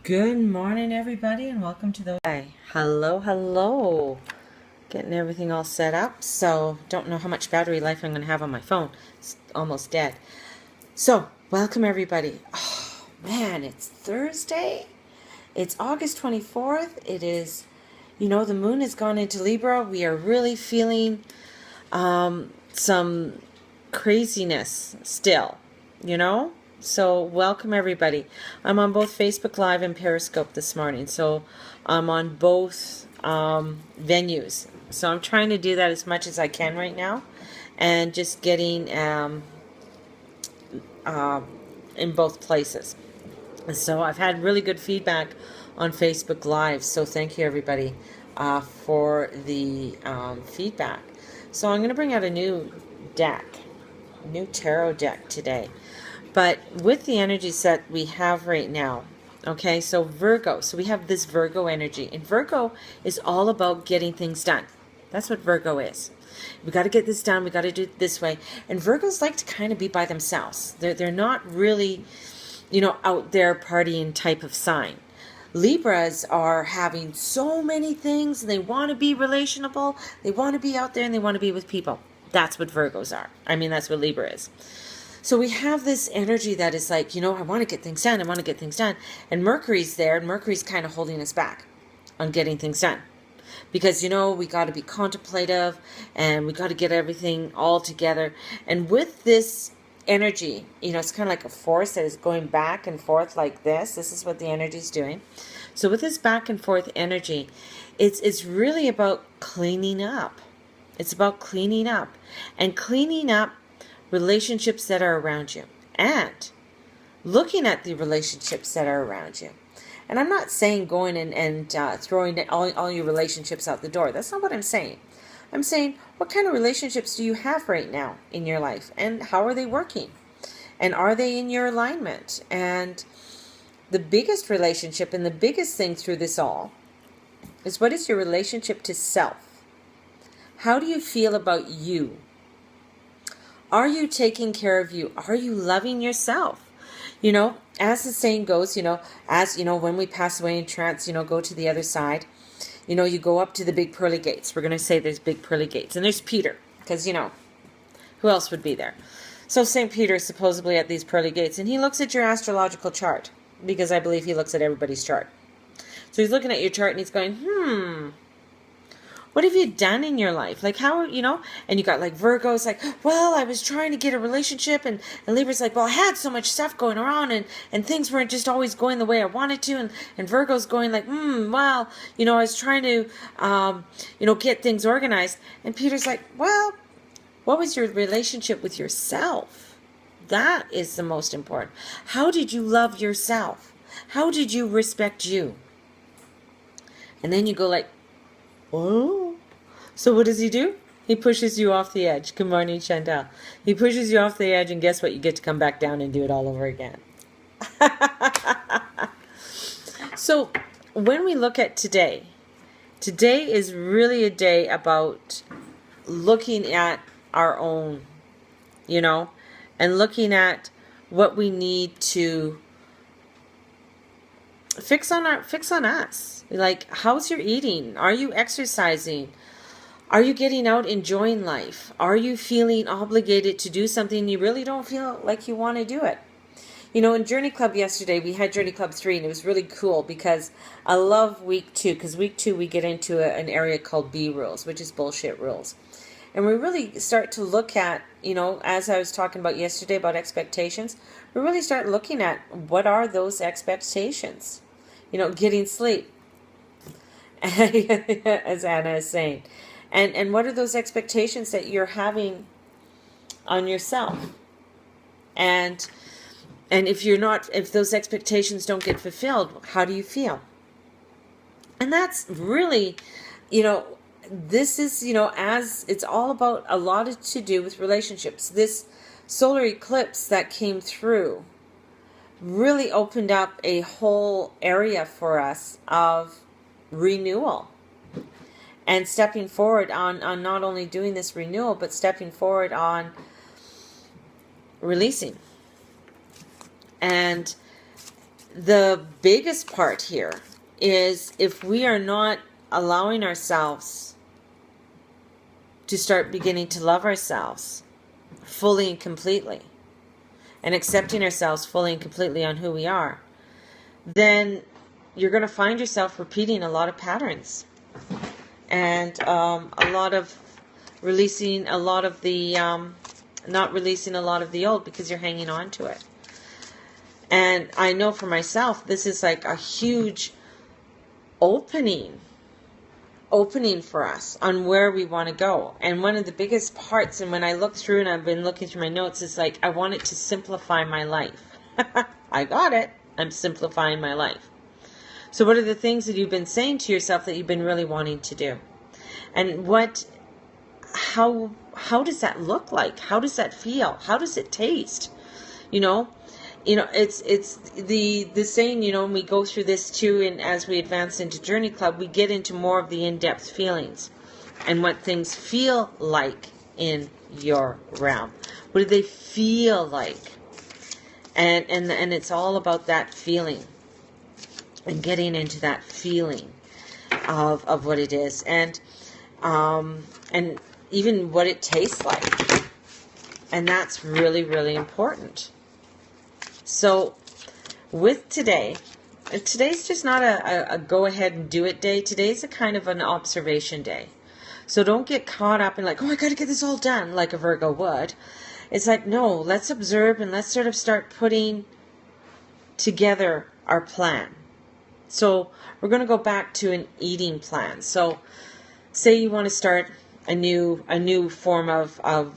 Good morning, everybody, and welcome to the... Hi. Hello. Getting everything all set up. So, don't know how much battery life I'm going to have on my phone. It's almost dead. So, welcome, everybody. Oh, man, it's Thursday. It's August 24th. It is, the moon has gone into Libra. We are really feeling some craziness still, So welcome everybody. I'm on both Facebook Live and Periscope this morning. So I'm on both venues. So I'm trying to do that as much as I can right now. And just getting in both places. So I've had really good feedback on Facebook Live. So thank you everybody for the feedback. So I'm going to bring out a new tarot deck today. But with the energy set we have right now, okay, so Virgo, so we have this Virgo energy. And Virgo is all about getting things done. That's what Virgo is. We got to get this done. We got to do it this way. And Virgos like to kind of be by themselves. They're not really, out there partying type of sign. Libras are having so many things. And they want to be relationable. They want to be out there and they want to be with people. That's what Virgos are. I mean, that's what Libra is. So we have this energy that is like, I want to get things done. I want to get things done. And Mercury's there, and Mercury's kind of holding us back on getting things done. Because, we got to be contemplative, and we got to get everything all together. And with this energy, it's kind of like a force that is going back and forth like this. This is what the energy is doing. So with this back and forth energy, it's really about cleaning up. It's about cleaning up. And cleaning up relationships that are around you and looking at the relationships that are around you. And I'm not saying going and throwing all your relationships out the door. That's not what I'm saying. I'm saying, what kind of relationships do you have right now in your life? And how are they working? And are they in your alignment? And the biggest relationship and the biggest thing through this all is, what is your relationship to self? How do you feel about you? Are you taking care of you? Are you loving yourself? As the saying goes, when we pass away in trance, go to the other side. You go up to the big pearly gates. We're going to say there's big pearly gates. And there's Peter, because, who else would be there? So St. Peter is supposedly at these pearly gates, and he looks at your astrological chart, because I believe he looks at everybody's chart. So he's looking at your chart, and he's going, what have you done in your life? Like how, and you got like Virgo's like, well, I was trying to get a relationship, and Libra's like, well, I had so much stuff going around, and things weren't just always going the way I wanted to, and Virgo's going like, well, I was trying to, get things organized. And Peter's like, well, what was your relationship with yourself? That is the most important. How did you love yourself? How did you respect you? And then you go like, oh. So what does he do? He pushes you off the edge. Good morning, Chantal. He pushes you off the edge, and guess what? You get to come back down and do it all over again. So when we look at today is really a day about looking at our own, and looking at what we need to fix on us. Like, how's your eating? Are you exercising? Are you getting out enjoying life? Are you feeling obligated to do something you really don't feel like you want to do it? In Journey Club yesterday, we had Journey Club 3, and it was really cool because I love week 2, because week 2 we get into an area called B rules, which is bullshit rules. And we really start to look at, as I was talking about yesterday about expectations, we really start looking at what are those expectations. Getting sleep, as Anna is saying. And what are those expectations that you're having on yourself? And if those expectations don't get fulfilled, how do you feel? And that's really, this is, as it's all about a lot to do with relationships. This solar eclipse that came through really opened up a whole area for us of renewal. And stepping forward on not only doing this renewal, but stepping forward on releasing. And the biggest part here is if we are not allowing ourselves to start beginning to love ourselves fully and completely, and accepting ourselves fully and completely on who we are, then you're going to find yourself repeating a lot of patterns, and a lot of releasing a lot of the, not releasing a lot of the old because you're hanging on to it. And I know for myself, this is like a huge opening for us on where we want to go. And one of the biggest parts, and when I look through, and I've been looking through my notes, is like, I want it to simplify my life. I got it. I'm simplifying my life. So what are the things that you've been saying to yourself that you've been really wanting to do? And how does that look like? How does that feel? How does it taste? It's the saying, when we go through this too, and as we advance into Journey Club, we get into more of the in-depth feelings and what things feel like in your realm. What do they feel like? And it's all about that feeling and getting into that feeling of what it is, and even what it tastes like. And that's really, really important. So with today's just not a go ahead and do it day. Today's a kind of an observation day. So don't get caught up in like, oh, I got to get this all done like a Virgo would. It's like, no, let's observe and let's sort of start putting together our plan. So we're going to go back to an eating plan. So say you want to start a new form of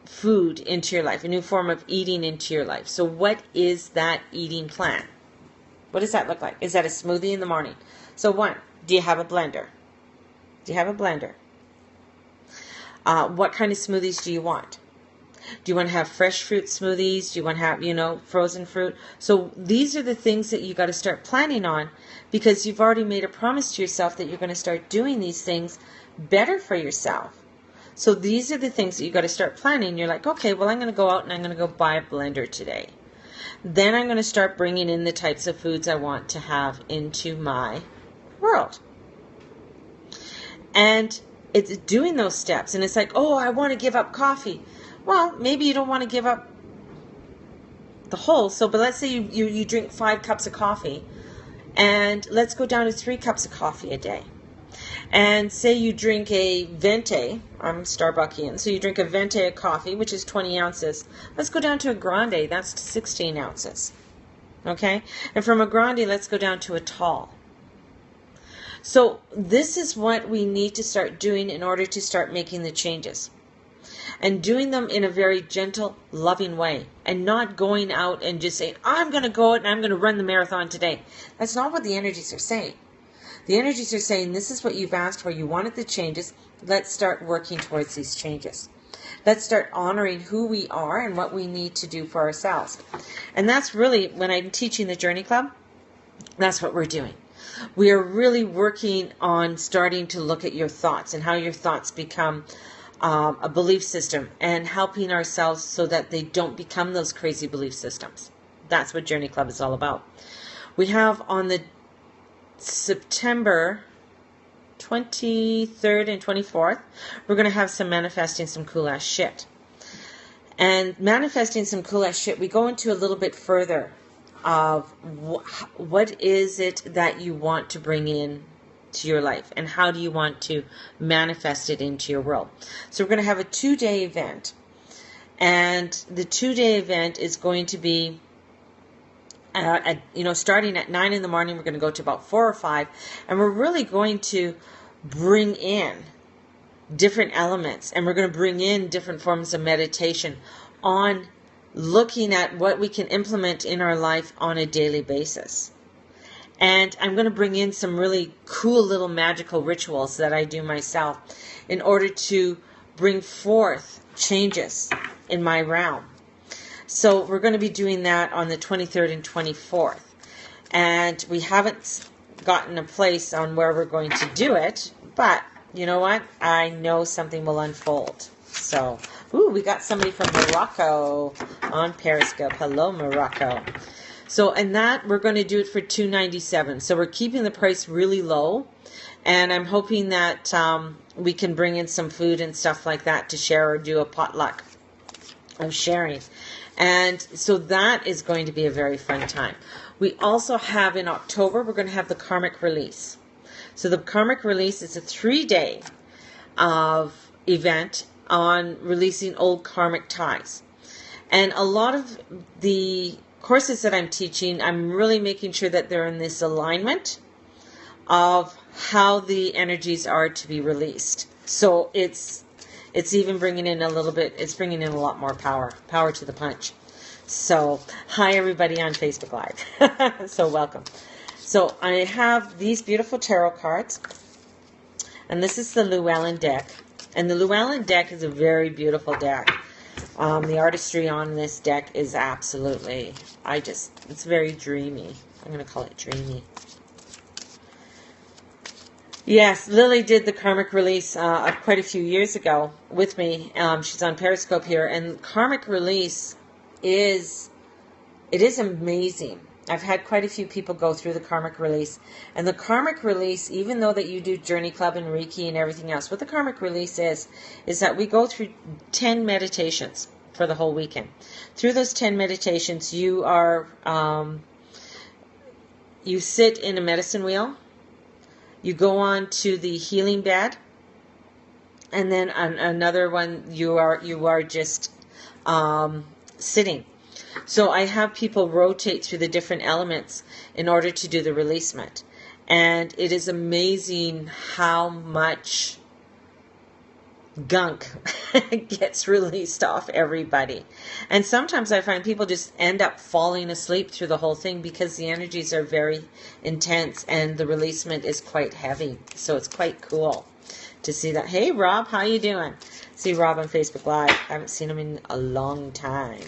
food into your life, a new form of eating into your life. So what is that eating plan? What does that look like? Is that a smoothie in the morning? So one, do you have a blender? Do you have a blender? What kind of smoothies do you want? Do you want to have fresh fruit smoothies? Do you want to have, frozen fruit? So these are the things that you got to start planning on, because you've already made a promise to yourself that you're going to start doing these things better for yourself. So these are the things that you got to start planning. You're like, okay, well, I'm going to go out and I'm going to go buy a blender today. Then I'm going to start bringing in the types of foods I want to have into my world. And it's doing those steps. And it's like, oh, I want to give up coffee. Well, maybe you don't want to give up the whole. But let's say you drink 5 cups of coffee. And let's go down to 3 cups of coffee a day. And say you drink a venti, I'm Starbuckian, so you drink a venti of coffee, which is 20 ounces. Let's go down to a grande, that's 16 ounces. Okay? And from a grande, let's go down to a tall. So this is what we need to start doing in order to start making the changes. And doing them in a very gentle, loving way. And not going out and just saying, I'm going to go out and I'm going to run the marathon today. That's not what the energies are saying. The energies are saying, this is what you've asked for. You wanted the changes. Let's start working towards these changes. Let's start honoring who we are and what we need to do for ourselves. And that's really, when I'm teaching the Journey Club, that's what we're doing. We are really working on starting to look at your thoughts and how your thoughts become a belief system, and helping ourselves so that they don't become those crazy belief systems. That's what Journey Club is all about. We have on the September 23rd and 24th, we're going to have some manifesting some cool ass shit. And manifesting some cool ass shit, we go into a little bit further of what is it that you want to bring in to your life, and how do you want to manifest it into your world. So we're going to have a 2-day event, and the 2-day event is going to be starting at 9 in the morning. We're going to go to about 4 or 5, and we're really going to bring in different elements, and we're going to bring in different forms of meditation on looking at what we can implement in our life on a daily basis. And I'm going to bring in some really cool little magical rituals that I do myself in order to bring forth changes in my realm. So we're going to be doing that on the 23rd and 24th. And we haven't gotten a place on where we're going to do it, but you know what? I know something will unfold. So, we got somebody from Morocco on Periscope. Hello, Morocco. So, and that we're going to do it for $297. So we're keeping the price really low. And I'm hoping that we can bring in some food and stuff like that to share or do a potluck of sharing. And so that is going to be a very fun time. We also have in October, we're going to have the karmic release. So the karmic release is a 3-day event on releasing old karmic ties. And a lot of the courses that I'm teaching, I'm really making sure that they're in this alignment of how the energies are to be released. So it's even bringing in a little bit, it's bringing in a lot more power to the punch. So hi everybody on Facebook Live. So welcome. So I have these beautiful tarot cards, and this is the Llewellyn deck. And the Llewellyn deck is a very beautiful deck. The artistry on this deck is absolutely, it's very dreamy. I'm going to call it dreamy. Yes, Lily did the karmic release quite a few years ago with me. She's on Periscope here, and karmic release is amazing. I've had quite a few people go through the karmic release, and the karmic release, even though that you do Journey Club and Reiki and everything else, what the karmic release is that we go through 10 meditations for the whole weekend. Through those 10 meditations, you are you sit in a medicine wheel. You go on to the healing bed, and then on another one you are just sitting. So I have people rotate through the different elements in order to do the releasement, and it is amazing how much gunk gets released off everybody. And sometimes I find people just end up falling asleep through the whole thing because the energies are very intense and the releasement is quite heavy. So it's quite cool to see that. Hey Rob, how you doing? See Rob on Facebook Live. I haven't seen him in a long time.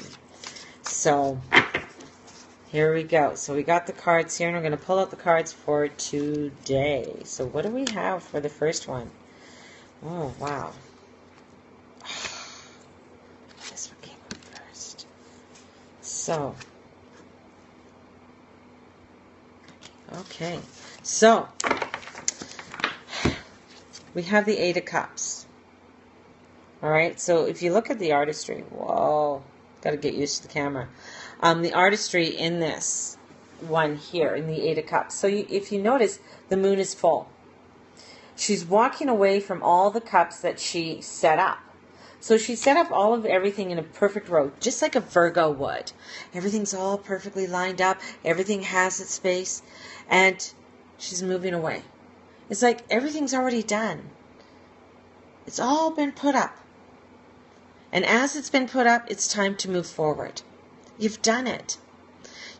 So here we go. So we got the cards here, and we're going to pull out the cards for today. So what do we have for the first one? Oh, wow. This one came up first. So, okay. So, we have the Eight of Cups. All right. So if you look at the artistry, whoa, got to get used to the camera. The artistry in this one here, in the Eight of Cups. So if you notice, the moon is full. She's walking away from all the cups that she set up. So she set up all of everything in a perfect row, just like a Virgo would. Everything's all perfectly lined up. Everything has its space. And she's moving away. It's like everything's already done. It's all been put up. And as it's been put up, it's time to move forward. You've done it.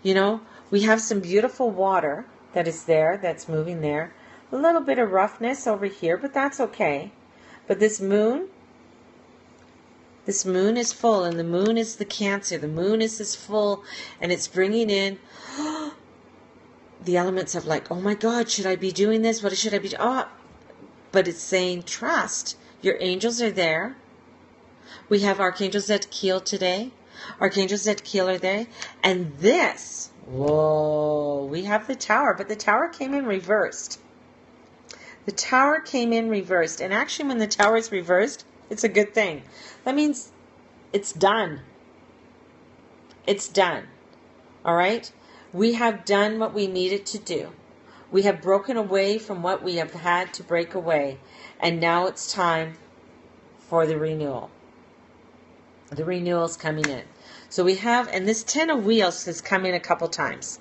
You know, we have some beautiful water that is there, that's moving there. A little bit of roughness over here, but that's okay. But this moon is full, and the moon is the Cancer. The moon is this full, and it's bringing in the elements of like, oh my God, should I be doing this? What should I be doing? Oh, but it's saying trust. Your angels are there. We have Archangels Zadkiel today. Archangels Zadkiel are there. And this, whoa, we have the Tower, but the Tower came in reversed. The Tower came in reversed. And actually, when the Tower is reversed, it's a good thing. That means it's done. It's done. All right? We have done what we needed to do. We have broken away from what we have had to break away. And now it's time for the renewal. The renewal's coming in. So we have, and this Ten of Wheels has come in a couple times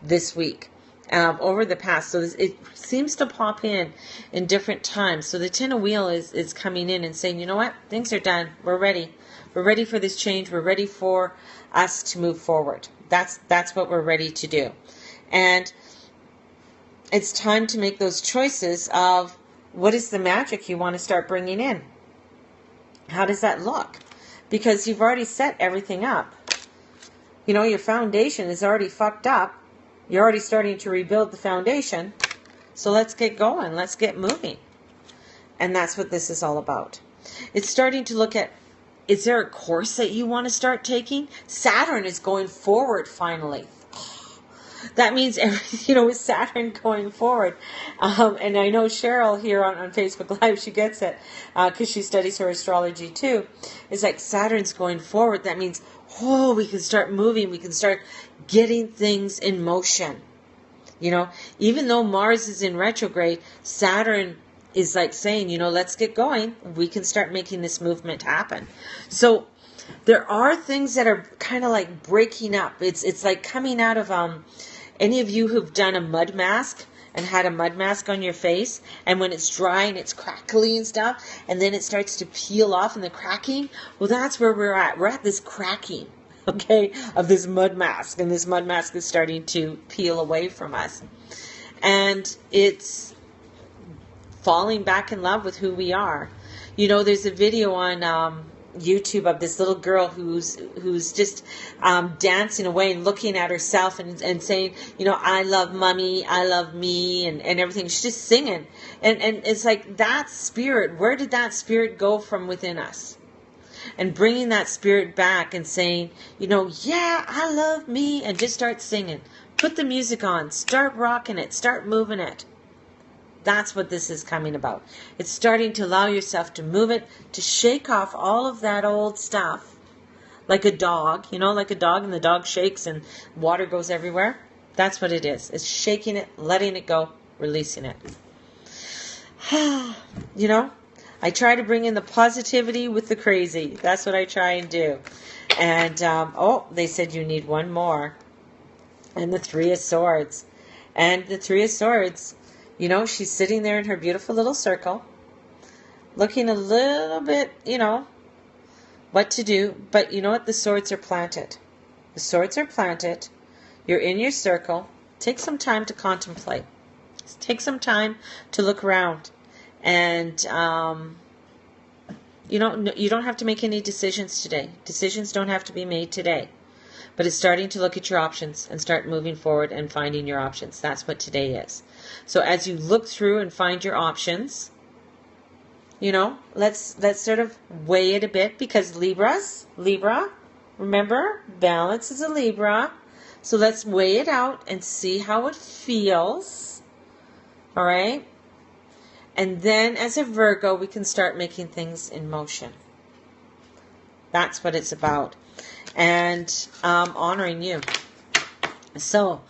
this week. Over the past. So it seems to pop in different times. So the Ten of Wheels is coming in and saying, you know what? Things are done. We're ready. We're ready for this change. We're ready for us to move forward. That's what we're ready to do. And it's time to make those choices of what is the magic you want to start bringing in. How does that look? Because you've already set everything up. You know, your foundation is already fucked up. You're already starting to rebuild the foundation. So let's get going. Let's get moving. And that's what this is all about. It's starting to look at, is there a course that you want to start taking? Saturn is going forward finally. that means with Saturn going forward. And I know Cheryl here on Facebook Live, she gets it because she studies her astrology too. It's like Saturn's going forward. That means, we can start moving. We can start getting things in motion. Even though Mars is in retrograde, Saturn is like saying, let's get going. We can start making this movement happen. So there are things that are kind of like breaking up. It's like coming out of any of you who've done a mud mask and had a mud mask on your face, and when it's dry and it's crackly and stuff, and then it starts to peel off and the cracking, well, that's where we're at. We're at this cracking, okay, of this mud mask, and this mud mask is starting to peel away from us. And it's falling back in love with who we are. There's a video on YouTube of this little girl who's just dancing away and looking at herself and saying, I love mommy, I love me, and everything. She's just singing. And it's like that spirit, where did that spirit go from within us? And bringing that spirit back and saying, yeah, I love me, and just start singing. Put the music on, start rocking it, start moving it. That's what this is coming about. It's starting to allow yourself to move it, to shake off all of that old stuff. Like a dog, like a dog, and the dog shakes and water goes everywhere. That's what it is. It's shaking it, letting it go, releasing it. I try to bring in the positivity with the crazy. That's what I try and do. And, they said you need one more. And the Three of Swords. And the Three of Swords, she's sitting there in her beautiful little circle, looking a little bit, what to do. But you know what? The swords are planted. The swords are planted. You're in your circle. Take some time to contemplate. Take some time to look around. And, you don't have to make any decisions today. Decisions don't have to be made today. But it's starting to look at your options and start moving forward and finding your options. That's what today is. So as you look through and find your options, let's sort of weigh it a bit, because Libra, remember, balance is a Libra. So let's weigh it out and see how it feels. All right? And then as a Virgo, we can start making things in motion. That's what it's about. And honoring you. So,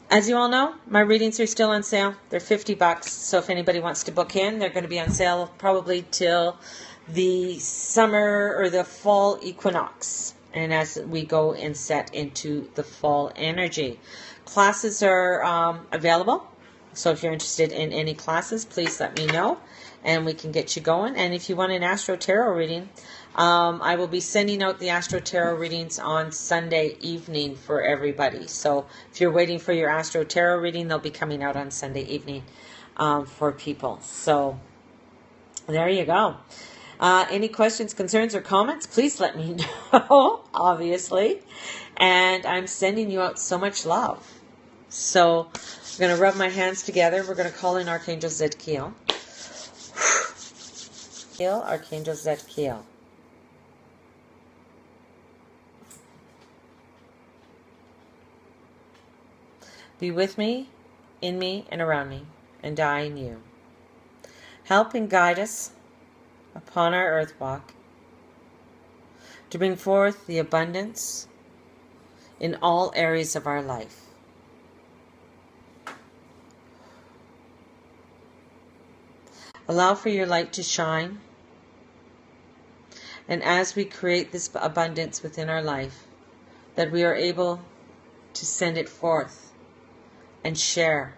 as you all know, my readings are still on sale. They're $50. So if anybody wants to book in, they're going to be on sale probably till the summer or the fall equinox. And as we go and set into the fall energy. Classes are available. So if you're interested in any classes, please let me know. And we can get you going. And if you want an Astro Tarot reading, I will be sending out the Astro Tarot readings on Sunday evening for everybody. So if you're waiting for your Astro Tarot reading, they'll be coming out on Sunday evening for people. So there you go. Any questions, concerns, or comments, please let me know, obviously. And I'm sending you out so much love. So I'm going to rub my hands together. We're going to call in Archangel Zadkiel. Archangel Zadkiel. Be with me, in me, and around me, and I in you. Help and guide us upon our earth walk to bring forth the abundance in all areas of our life. Allow for your light to shine, and as we create this abundance within our life, that we are able to send it forth and share,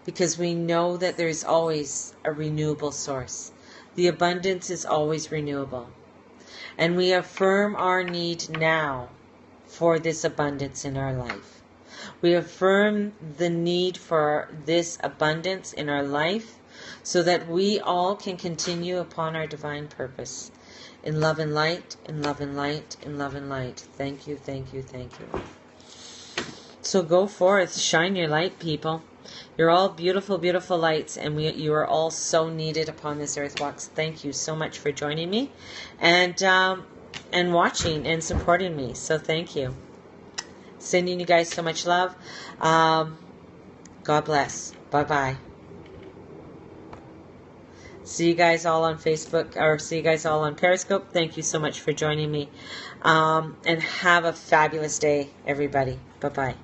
because we know that there is always a renewable source. The abundance is always renewable. And we affirm our need now for this abundance in our life. We affirm the need for this abundance in our life so that we all can continue upon our divine purpose. In love and light, in love and light, in love and light. Thank you, thank you, thank you. So go forth, shine your light, people. You're all beautiful, beautiful lights, and you are all so needed upon this earth walk. Thank you so much for joining me and watching and supporting me. So thank you. Sending you guys so much love. God bless. Bye-bye. See you guys all on Facebook, or see you guys all on Periscope. Thank you so much for joining me. And have a fabulous day, everybody. Bye-bye.